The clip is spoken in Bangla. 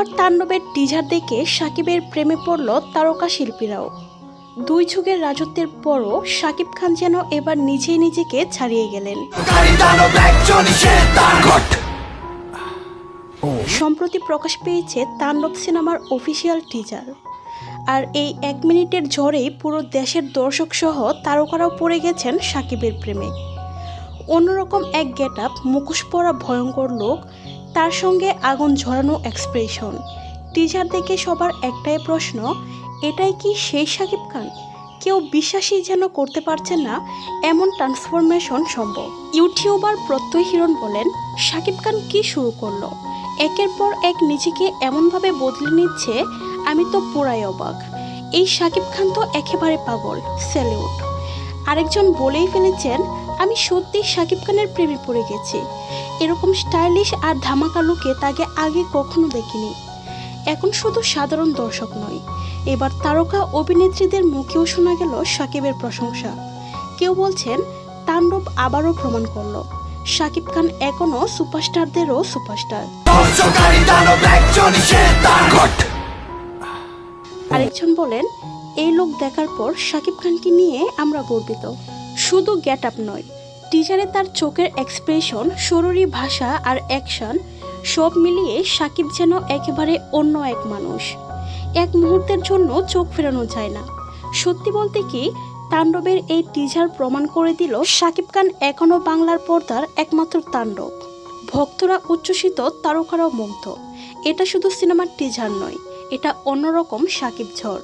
এবার তাণ্ডবের টিজার দেখে শাকিবের প্রেমে পড়ল তারকা শিল্পীরাও। দুই যুগের রাজত্বের পরও শাকিব খান যেন এবার নিজেই নিজেকে ছাড়িয়ে গেলেন। সম্প্রতি প্রকাশ পেয়েছে তাণ্ডব সিনেমার অফিসিয়াল টিজার। আর এই 1 মিনিটের ঝড়েই পুরো দেশের দর্শক সহ তারকারাও পড়ে গেছেন শাকিবের প্রেমে। অন্যরকম এক গেট আপ, মুখোশ পরা ভয়ঙ্কর লোক, তার সঙ্গে আগুন ঝরানো এক্সপ্রেশন। টিজার দেখে সবার একটাই প্রশ্ন, এটাই কি সেই শাকিব খান? কেউ বিশ্বাসই যেন করতে পারছে না এমন ট্রান্সফরমেশন সম্ভব। ইউটিউবার প্রত্যয় হিরণ বলেন, শাকিব খান কি শুরু করলো? একের পর এক নিজেকে এমনভাবে বদলে নিচ্ছে, আমি তো পুরাই অবাক। এই শাকিব খান তো একেবারে পাগল, স্যালিউট। আরেকজন বলেই ফেলেছেন, আমি সত্যি শাকিব খানের প্রেমে পড়ে গেছি। এরকম স্টাইলিশ আর ধামাকা লুকে তাকে আগে কখনো দেখিনি। এখন শুধু সাধারণ দর্শক নয়, এবার তারকা অভিনেত্রীদের মুখেও শোনা গেল শাকিবের প্রশংসা। কেউ বলছেন, তাণ্ডব আবারও প্রমাণ করলো শাকিব খান এখনো সুপারস্টারদেরও সুপারস্টার। আরেকজন বলেন, এই লোক দেখার পর শাকিব খানকে নিয়ে আমরা গর্বিত। শুধু গেট আপ নয়, টিজারে তার চোখের এক্সপ্রেশন, শরীরী ভাষা আর অ্যাকশন সব মিলিয়ে শাকিব যেন একেবারে অন্য এক মানুষ। এক মুহূর্তের জন্য চোখ ফেরানো যায় না। সত্যি বলতে কি, তাণ্ডবের এই টিজার প্রমাণ করে দিল শাকিব খান এখনো বাংলার পর্দার একমাত্র তাণ্ডব। ভক্তরা উচ্ছ্বসিত, তারকারাও মুগ্ধ। এটা শুধু সিনেমার টিজার নয়, এটা অন্যরকম শাকিব ঝড়।